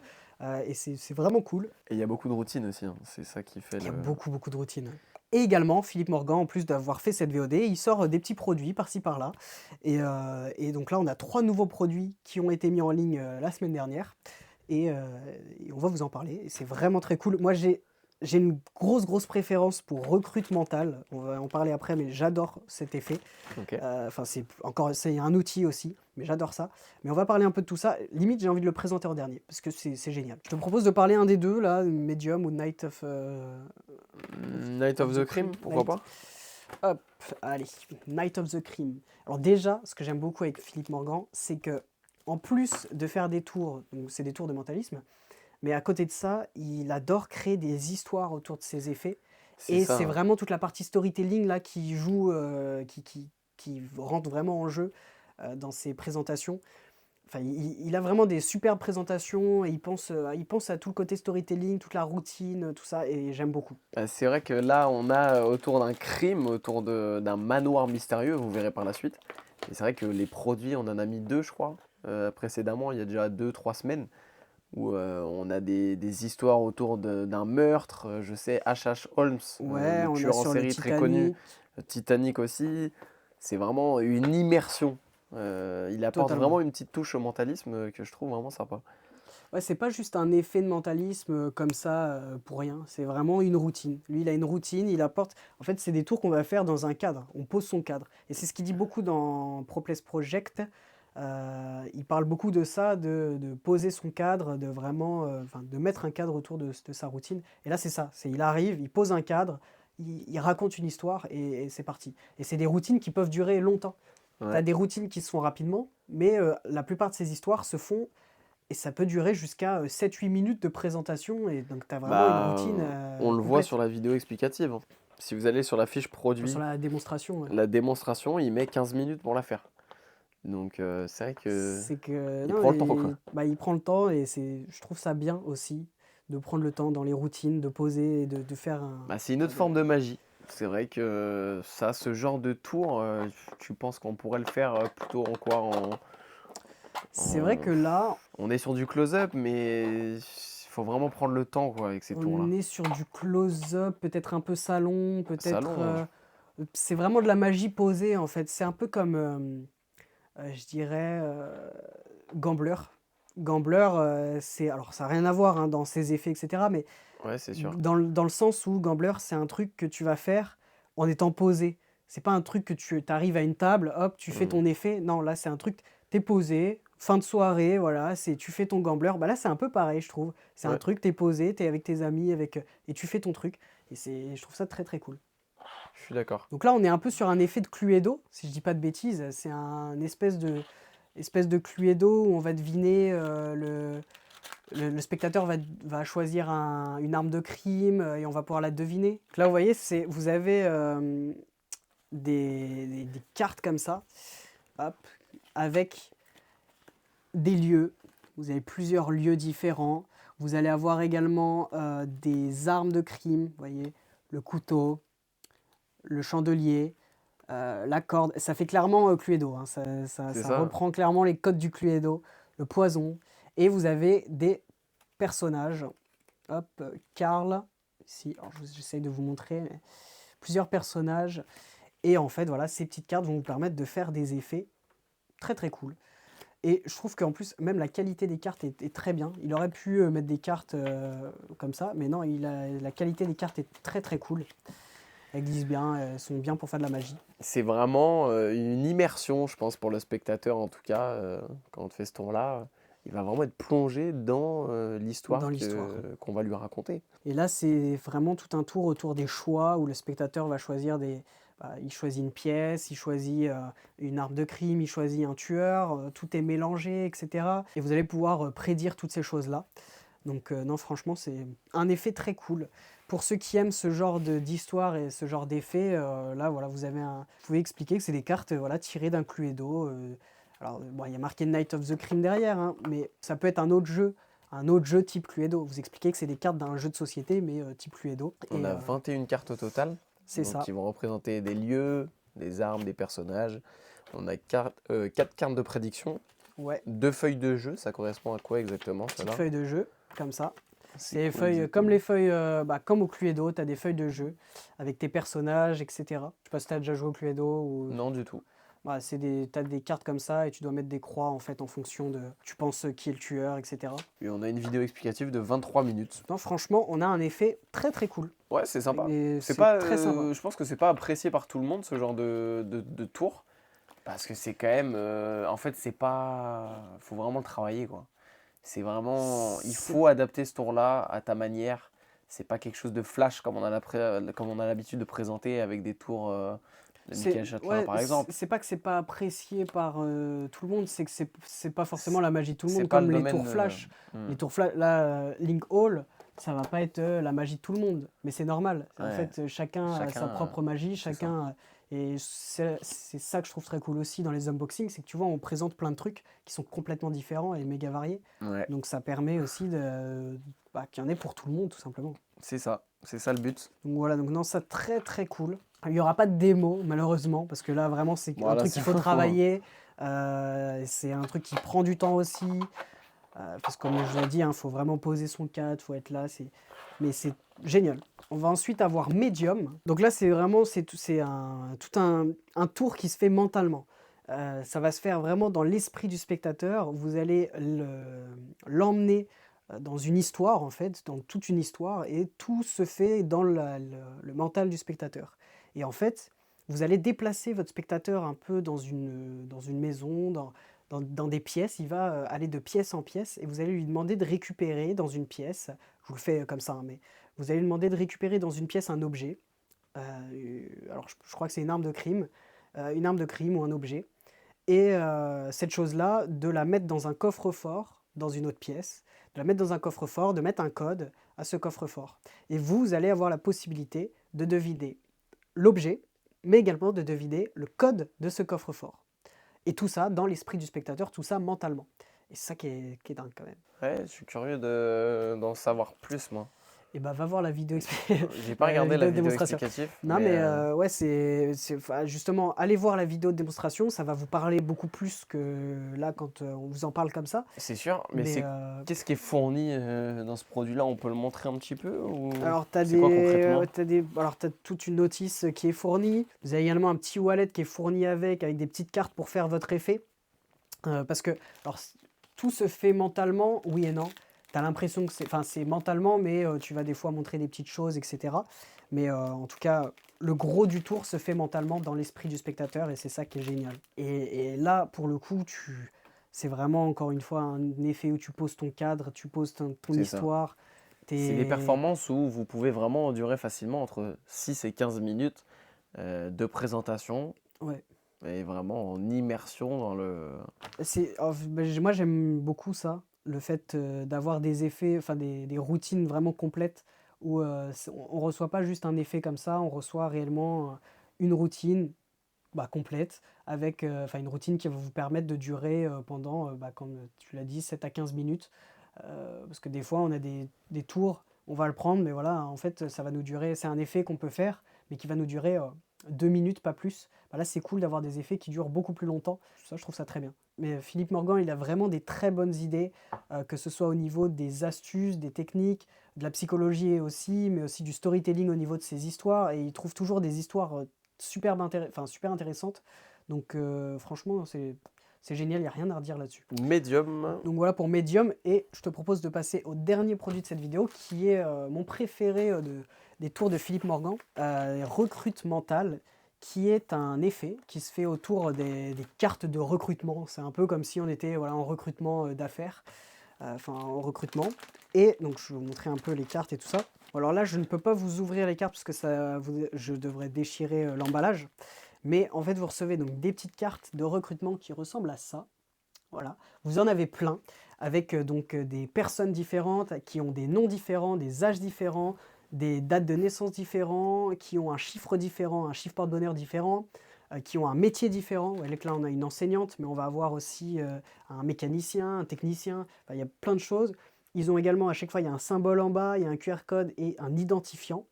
et c'est vraiment cool. Et il y a beaucoup de routines aussi, hein. C'est ça qui fait Il y a le. beaucoup, beaucoup de routines. Et également, Philippe Morgan, en plus d'avoir fait cette VOD, il sort des petits produits par-ci par-là. Et donc là, on a 3 nouveaux produits qui ont été mis en ligne la semaine dernière. Et on va vous en parler. Et c'est vraiment très cool. Moi, j'ai une grosse, grosse préférence pour recrute mentale. On va en parler après, mais j'adore cet effet. Ok. Enfin, c'est un outil aussi, mais j'adore ça. Mais on va parler un peu de tout ça. Limite, j'ai envie de le présenter en dernier, parce que c'est génial. Je te propose de parler un des deux, là, Medium ou Night of... Night of the Cream, pourquoi pas? Hop, allez, Night of the Cream. Alors déjà, ce que j'aime beaucoup avec Philippe Morgan, c'est que en plus de faire des tours, donc c'est des tours de mentalisme, mais à côté de ça, il adore créer des histoires autour de ses effets. C'est Et ça. c'est Hein. vraiment toute la partie storytelling là qui joue, qui rentre vraiment en jeu dans ses présentations. Enfin, il a vraiment des superbes présentations et il pense à tout le côté storytelling, toute la routine, tout ça, et j'aime beaucoup. C'est vrai que là, on a autour d'un crime, autour d'un manoir mystérieux, vous verrez par la suite. Et c'est vrai que les produits, on en a mis 2, je crois, précédemment, il y a déjà 2, 3 semaines, où on a des histoires autour d'un meurtre. Je sais, H.H. Holmes, Ouais, le on a tueur en sur le série très connu, Titanic, Titanic aussi. C'est vraiment une immersion. Il apporte totalement. vraiment une petite touche au mentalisme que je trouve vraiment sympa. Ouais, c'est pas juste un effet de mentalisme comme ça pour rien, c'est vraiment une routine. Lui, il a une routine, il apporte. En fait, c'est des tours qu'on va faire dans un cadre, on pose son cadre. Et c'est ce qu'il dit beaucoup dans Propless Project. Il parle beaucoup de ça, de poser son cadre, de vraiment, enfin, de mettre un cadre autour de sa routine. Et là, c'est ça. Il arrive, il pose un cadre, il raconte une histoire et c'est parti. Et c'est des routines qui peuvent durer longtemps. Tu as Ouais. des routines qui se font rapidement, mais la plupart de ces histoires se font et ça peut durer jusqu'à 7-8 minutes de présentation, et donc tu as vraiment une Bah, routine on le voit sur complète. la vidéo explicative, hein. Si vous allez sur la fiche Enfin, sur produit, la démonstration, ouais. la démonstration, il met 15 minutes pour la faire. Donc c'est vrai que C'est que il non, prend le temps, quoi. bah, il prend le temps, et je trouve ça bien aussi de prendre le temps dans les routines, de poser et de faire un Bah, c'est une enfin autre forme de magie. C'est vrai que ça, ce genre de tour, tu penses qu'on pourrait le faire plutôt en quoi? c'est vrai que là, On est sur du close-up, mais il faut vraiment prendre le temps, quoi, avec ces on tours-là. est sur du close-up, peut-être un peu salon, peut-être, Salon, c'est vraiment de la magie posée, en fait. C'est un peu comme, je dirais, Gambler. Gambler, c'est alors ça a rien à voir, hein, dans ses effets et cetera, mais ouais, c'est sûr. dans le sens où Gambler, c'est un truc que tu vas faire en étant posé. C'est pas un truc que tu arrives à une table, hop, tu fais Mm. ton effet. Non, là, c'est un truc, tu posé, fin de soirée, voilà, tu fais ton Gambler. Bah là, c'est un peu pareil, je trouve. C'est un Ouais, truc, tu posé, tu avec tes amis, et tu fais ton truc. Et je trouve ça très très cool. je suis d'accord. Donc là, on est un peu sur un effet de Cluedo, si je dis pas de bêtises. C'est un espèce de Cluedo où on va deviner, le spectateur va choisir une arme de crime, et on va pouvoir la deviner. Donc là, vous voyez, vous avez des cartes comme ça, hop, avec des lieux. Vous avez plusieurs lieux différents. Vous allez avoir également des armes de crime, vous voyez, le couteau, le chandelier, la corde. Ça fait clairement Cluedo, hein. C'est Ça ça. reprend clairement les codes du Cluedo, le poison. Et vous avez des personnages. Hop, Karl, ici, alors j'essaye de vous montrer plusieurs personnages. Et en fait, voilà, ces petites cartes vont vous permettre de faire des effets très très cool. Et je trouve qu'en plus, même la qualité des cartes est très bien. Il aurait pu mettre des cartes comme ça, mais non, la qualité des cartes est très très cool. Elles glissent bien, elles sont bien pour faire de la magie. C'est vraiment une immersion, je pense, pour le spectateur, en tout cas, quand on fait ce tour-là. Il va vraiment être plongé dans Dans l'histoire l'histoire. qu'on va lui raconter. Et là, c'est vraiment tout un tour autour des choix où le spectateur va choisir il choisit une pièce, il choisit une arme de crime, il choisit un tueur, tout est mélangé, etc. Et vous allez pouvoir prédire toutes ces choses-là. Donc non, franchement, c'est un effet très cool. Pour ceux qui aiment ce genre d'histoire et ce genre d'effet, là, voilà, vous pouvez expliquer que c'est des cartes voilà, tirées d'un Cluedo. Alors, bon, il y a marqué Night of the Crime derrière, hein, mais ça peut être un autre jeu type Cluedo. Vous expliquez que c'est des cartes d'un jeu de société, mais type Cluedo. On Et a 21 cartes au total, c'est donc ça. qui vont représenter des lieux, des armes, des personnages. On a 4 cartes de prédiction, Ouais, 2 feuilles de jeu, ça correspond à quoi exactement, petite cela? feuille de jeu, comme ça. C'est C'est des quoi feuilles, comme exactement? les feuilles, comme au Cluedo, tu as des feuilles de jeu avec tes personnages, etc. Je sais pas si tu as déjà joué au Cluedo ou. Non, du tout. Bah, t'as des cartes comme ça et tu dois mettre des croix en fait en fonction de. Tu penses qui est le tueur, etc. Et on a une vidéo explicative de 23 minutes. Non, franchement, on a un effet très très cool. Ouais, c'est sympa. Et C'est c'est pas, très sympa. je pense que c'est pas apprécié par tout le monde, ce genre de tour. Parce que c'est quand même. En fait, c'est pas. Faut vraiment le travailler, quoi. C'est vraiment. Il C'est faut adapter ce tour-là à ta manière. C'est pas quelque chose de flash comme on a l'habitude de présenter avec des tours de Michael Châtelain, ouais, par exemple. c'est pas que c'est pas apprécié par tout le monde, c'est que c'est pas forcément la magie de tout le C'est monde, pas le comme les domaine. tours flash. Hmm. Les tours flash, là, Link Hall, ça va pas être la magie de tout le monde, mais c'est normal. En Ouais, fait, chacun a chacun. sa propre magie, C'est ça. et c'est ça que je trouve très cool aussi dans les unboxings, c'est que tu vois, on présente plein de trucs qui sont complètement différents et méga variés. Ouais, Donc ça permet aussi qu'il y en ait pour tout le monde, tout simplement. c'est ça. C'est ça le but. Donc voilà, donc non, ça très très cool. Il n'y aura pas de démo, malheureusement, parce que là, vraiment, c'est un Voilà, truc c'est qu'il faut faux. travailler. C'est un truc qui prend du temps aussi. Parce que comme je l'ai dit, il faut vraiment poser son cadre, il faut être là. Mais c'est génial. On va ensuite avoir Medium. Donc là, c'est vraiment tout un tour qui se fait mentalement. Ça va se faire vraiment dans l'esprit du spectateur. Vous allez l'emmener dans une histoire, en fait, dans toute une histoire, et tout se fait dans le mental du spectateur. Et en fait, vous allez déplacer votre spectateur un peu dans une maison, dans des pièces. Il va aller de pièce en pièce, et vous allez lui demander de récupérer dans une pièce, je vous le fais comme ça, hein, mais vous allez lui demander de récupérer dans une pièce un objet. Alors je crois que c'est une arme de crime ou un objet. Et cette chose-là, de la mettre dans un coffre-fort dans une autre pièce, de la mettre dans un coffre-fort, de mettre un code à ce coffre-fort. Et vous allez avoir la possibilité de deviner l'objet, mais également de deviner le code de ce coffre-fort. Et tout ça dans l'esprit du spectateur, tout ça mentalement. Et c'est ça qui est dingue quand même. Ouais, je suis curieux d'en savoir plus, moi. Et bah va voir la vidéo, J'ai pas regardé la de vidéo démonstration. explicative, Non mais mais ouais, enfin, justement, allez voir la vidéo de démonstration, ça va vous parler beaucoup plus que là quand on vous en parle comme ça. c'est sûr. Mais Mais qu'est-ce qui est fourni dans ce produit-là? On peut le montrer un petit peu ou alors t'as c'est quoi concrètement? t'as toute une notice qui est fournie. Vous avez également un petit wallet qui est fourni avec des petites cartes pour faire votre effet. Parce que alors, tout se fait mentalement, oui et non. Tu as l'impression que c'est mentalement, mais tu vas des fois montrer des petites choses, etc. Mais en tout cas, le gros du tour se fait mentalement dans l'esprit du spectateur et c'est ça qui est génial. Et là, pour le coup, c'est vraiment encore une fois un effet où tu poses ton cadre, tu poses ton C'est ça. histoire. C'est des T'es... performances où vous pouvez vraiment endurer facilement entre 6 et 15 minutes de présentation Ouais. et vraiment en immersion dans le... Moi, j'aime beaucoup ça, le fait d'avoir des effets, enfin des routines vraiment complètes où on reçoit pas juste un effet comme ça, on reçoit réellement une routine complète avec une routine qui va vous permettre de durer pendant, comme tu l'as dit, 7 à 15 minutes. Parce que des fois, on a des tours, on va le prendre, mais voilà, en fait, ça va nous durer, c'est un effet qu'on peut faire, mais qui va nous durer 2 minutes, pas plus. Là, c'est cool d'avoir des effets qui durent beaucoup plus longtemps. Ça, je trouve ça très bien. Mais Philippe Morgan, il a vraiment des très bonnes idées, que ce soit au niveau des astuces, des techniques, de la psychologie aussi, mais aussi du storytelling au niveau de ses histoires. Et il trouve toujours des histoires super intéressantes. Donc, franchement, c'est génial, il n'y a rien à redire là-dessus. Medium. Donc voilà pour Medium, et je te propose de passer au dernier produit de cette vidéo qui est mon préféré des tours de Philippe Morgan, Recrute Mental, qui est un effet qui se fait autour des cartes de recrutement. C'est un peu comme si on était en recrutement d'affaires, en recrutement. Et donc je vais vous montrer un peu les cartes et tout ça. Alors là, je ne peux pas vous ouvrir les cartes parce que je devrais déchirer l'emballage. Mais en fait, vous recevez donc des petites cartes de recrutement qui ressemblent à ça. Voilà, vous en avez plein, avec des personnes différentes, qui ont des noms différents, des âges différents, des dates de naissance différents, qui ont un chiffre différent, un chiffre porte-bonheur différent, qui ont un métier différent. Vous voyez que là, on a une enseignante, mais on va avoir aussi un mécanicien, un technicien, il y a plein de choses. Ils ont également, à chaque fois, il y a un symbole en bas, il y a un QR code et un identifiant.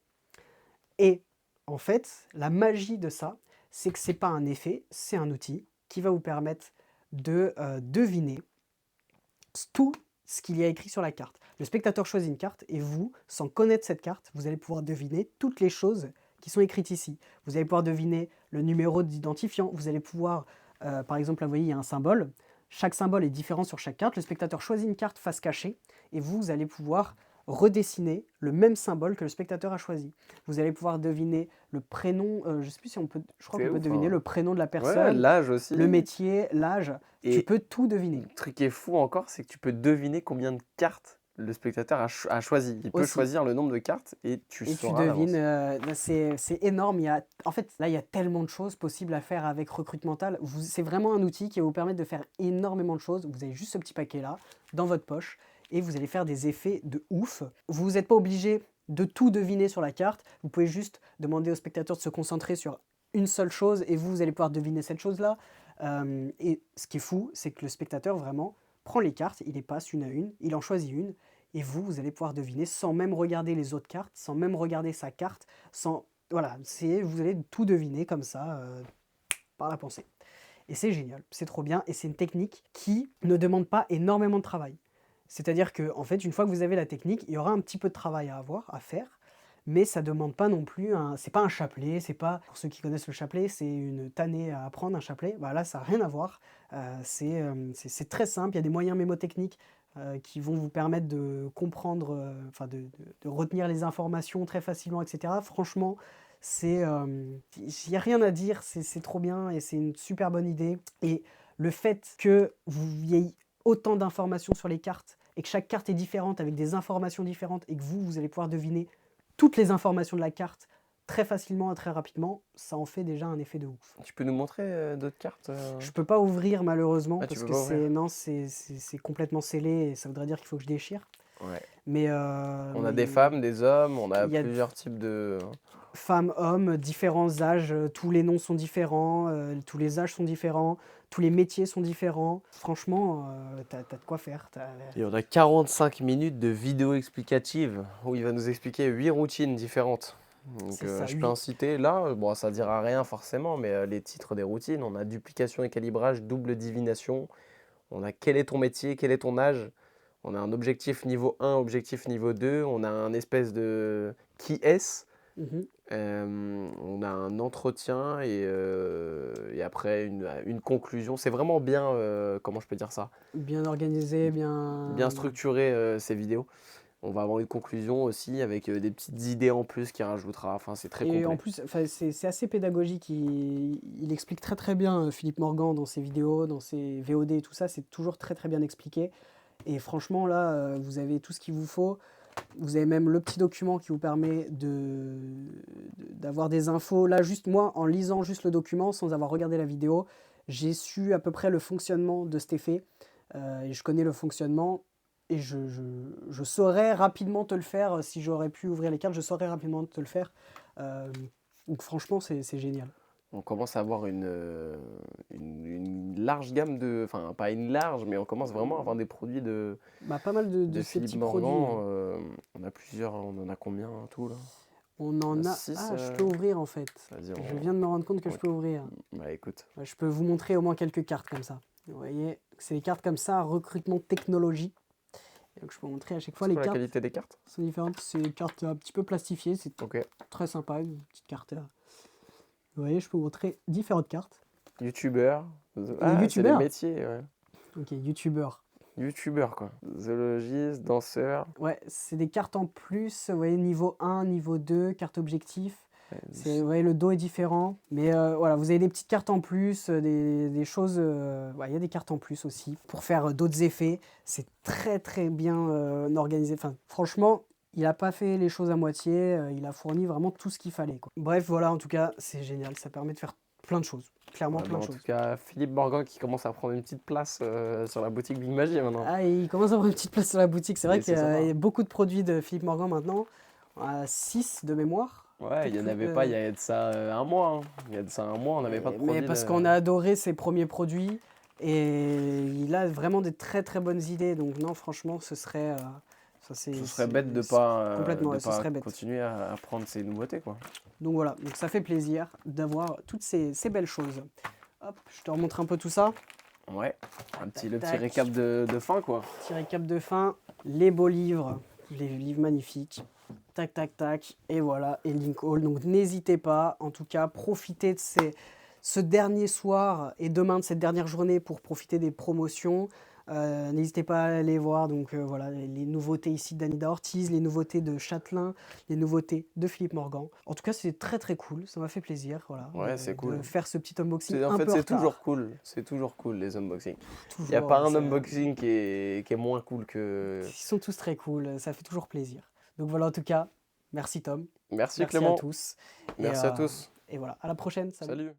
Et en fait, la magie de ça, c'est que ce n'est pas un effet, c'est un outil qui va vous permettre de deviner tout ce qu'il y a écrit sur la carte. Le spectateur choisit une carte et vous, sans connaître cette carte, vous allez pouvoir deviner toutes les choses qui sont écrites ici. Vous allez pouvoir deviner le numéro d'identifiant, vous allez pouvoir, par exemple, là vous voyez, il y a un symbole. Chaque symbole est différent sur chaque carte. Le spectateur choisit une carte face cachée et vous allez pouvoir redessiner le même symbole que le spectateur a choisi. Vous allez pouvoir deviner le prénom, je ne sais plus si on peut, je crois qu'on peut deviner le prénom de la Ouais, personne, l'âge aussi. le métier, l'âge, tu Et peux tout deviner. le truc qui est fou encore, c'est que tu peux deviner combien de cartes le spectateur a choisi. Il peut Aussi. choisir le nombre de cartes et tu Et tu sauras à l'avance. devines, c'est énorme. En fait, là, il y a tellement de choses possibles à faire avec Recrute Mental. C'est vraiment un outil qui va vous permettre de faire énormément de choses. Vous avez juste ce petit paquet-là dans votre poche et vous allez faire des effets de ouf. Vous n'êtes pas obligé de tout deviner sur la carte. Vous pouvez juste demander au spectateur de se concentrer sur une seule chose et vous allez pouvoir deviner cette chose-là. Et ce qui est fou, c'est que le spectateur vraiment prend les cartes, il les passe une à une, il en choisit une. Et vous allez pouvoir deviner sans même regarder les autres cartes, sans même regarder sa carte, voilà, vous allez tout deviner comme ça, par la pensée. Et c'est génial, c'est trop bien, et c'est une technique qui ne demande pas énormément de travail. C'est-à-dire que, en fait, une fois que vous avez la technique, il y aura un petit peu de travail à faire, mais ça ne demande pas non plus c'est pas un chapelet, c'est pas, pour ceux qui connaissent le chapelet, c'est une tannée à apprendre, un chapelet. Là, ça n'a rien à voir. C'est très simple, il y a des moyens mémotechniques qui vont vous permettre de comprendre, de retenir les informations très facilement, etc. Franchement, il n'y a rien à dire, c'est trop bien et c'est une super bonne idée. Et le fait que il y ait autant d'informations sur les cartes et que chaque carte est différente avec des informations différentes et que vous allez pouvoir deviner toutes les informations de la carte très facilement et très rapidement, ça en fait déjà un effet de ouf. Tu peux nous montrer d'autres cartes Je peux pas ouvrir malheureusement Ah, tu parce peux que pas ouvrir? non, c'est complètement scellé et ça voudrait dire qu'il faut que je déchire. Ouais. Mais, On a des femmes, des hommes, on a il y a plusieurs types de... femmes, hommes, différents âges, tous les noms sont différents, tous les âges sont différents, tous les métiers sont différents. Franchement, t'as de quoi faire. Et on a 45 minutes de vidéo explicative où il va nous expliquer 8 routines différentes. Donc C'est ça, je peux oui. en citer là, bon ça dira rien forcément, mais les titres des routines, on a duplication et calibrage, double divination, on a quel est ton métier, quel est ton âge, on a un objectif niveau 1, objectif niveau 2, on a un espèce de qui est-ce, Mhm. on a un entretien et après une conclusion. C'est vraiment bien, comment je peux dire ça, Bien organisé, bien structuré ces vidéos. On va avoir une conclusion aussi avec des petites idées en plus qu'il rajoutera. Enfin, c'est très Et en complet. plus, enfin, c'est assez pédagogique. Il explique très très bien Philippe Morgan dans ses vidéos, dans ses VOD et tout ça. C'est toujours très très bien expliqué. Et franchement, là, vous avez tout ce qu'il vous faut. Vous avez même le petit document qui vous permet d'avoir des infos. Là, juste moi, en lisant juste le document, sans avoir regardé la vidéo, j'ai su à peu près le fonctionnement de cet effet. Et je connais le fonctionnement. Et je saurais rapidement te le faire. Si j'aurais pu ouvrir les cartes, je saurais rapidement te le faire. Euh, donc franchement, c'est génial. On commence à avoir une large gamme de... Enfin, pas une large, mais on commence vraiment à avoir des produits Bah, pas mal de de ces Philippe petits produits. Morgan. On a plusieurs, on en a combien en tout là? On On a en a... 6. Ah, je peux ouvrir en fait. Vas-y, Je viens de me rendre compte que je on- peux ouvrir. Bah écoute. Ouais, je peux vous montrer au moins quelques cartes comme ça. Vous voyez, c'est des cartes comme ça, recrutement technologie. Et donc je peux vous montrer à chaque fois C'est les quoi la cartes qualité des cartes? sont différentes. C'est des cartes un petit peu plastifiées, c'est Ok. très sympa, une petite carte là. Vous voyez, je peux vous montrer différentes cartes. Youtubeur. Et Ah, c'est les youtubeur. métiers, ouais. Ok, youtubeur. Youtubeur quoi. Zoologiste, danseur. Ouais, c'est des cartes en plus, vous voyez, niveau 1, niveau 2, carte objectif. Vous voyez, le dos est différent. Mais voilà, vous avez des petites cartes en plus, des choses. Ouais, il y a des cartes en plus aussi pour faire d'autres effets. C'est très très bien organisé. Enfin, franchement, il n'a pas fait les choses à moitié. Il a fourni vraiment tout ce qu'il fallait, quoi. Bref, voilà, en tout cas, c'est génial. Ça permet de faire plein de choses. Clairement, Ouais, plein bah, de en tout choses. cas, Philippe Morgan qui commence à prendre une petite place sur la boutique Big Magie maintenant. Ah, il commence à avoir une petite place sur la boutique. C'est vrai Et qu'il c'est y sympa. a beaucoup de produits de Philippe Morgan maintenant. 6 de mémoire. Ouais, il n'y Peut-être en plus. avait pas il y a de ça un mois. Hein. Il y a de ça un mois, on n'avait pas de Mais produit parce de... qu'on a adoré ses premiers produits et il a vraiment des très très bonnes idées. Donc non, franchement, ce serait... ça, Ce serait bête complètement, de ouais, ce pas serait bête. continuer à prendre ces nouveautés, quoi. Donc voilà, donc ça fait plaisir d'avoir toutes ces belles choses. Hop, je te remontre un peu tout ça. Ouais, Tac, le petit tac. récap de fin, quoi. Petit récap de fin, les beaux livres, les livres magnifiques. Tac, tac, tac. Et voilà, et Link Hall. Donc n'hésitez pas, en tout cas, profitez de ce dernier soir et demain de cette dernière journée pour profiter des promotions. N'hésitez pas à aller voir donc, voilà, les nouveautés ici d'Anida Ortiz, les nouveautés de Châtelain, les nouveautés de Philippe Morgan. En tout cas, c'est très très cool, ça m'a fait plaisir voilà, Ouais, c'est de cool. faire ce petit unboxing En un fait, peu en c'est toujours retard. cool. C'est toujours cool, les unboxings. Il n'y a Toujours, pas un unboxing qui est moins cool que... ils sont tous très cool, ça fait toujours plaisir. Donc voilà, en tout cas, merci Tom, Merci merci à Clément. tous. Et, Merci à tous. et voilà, à la prochaine, salut. Salut.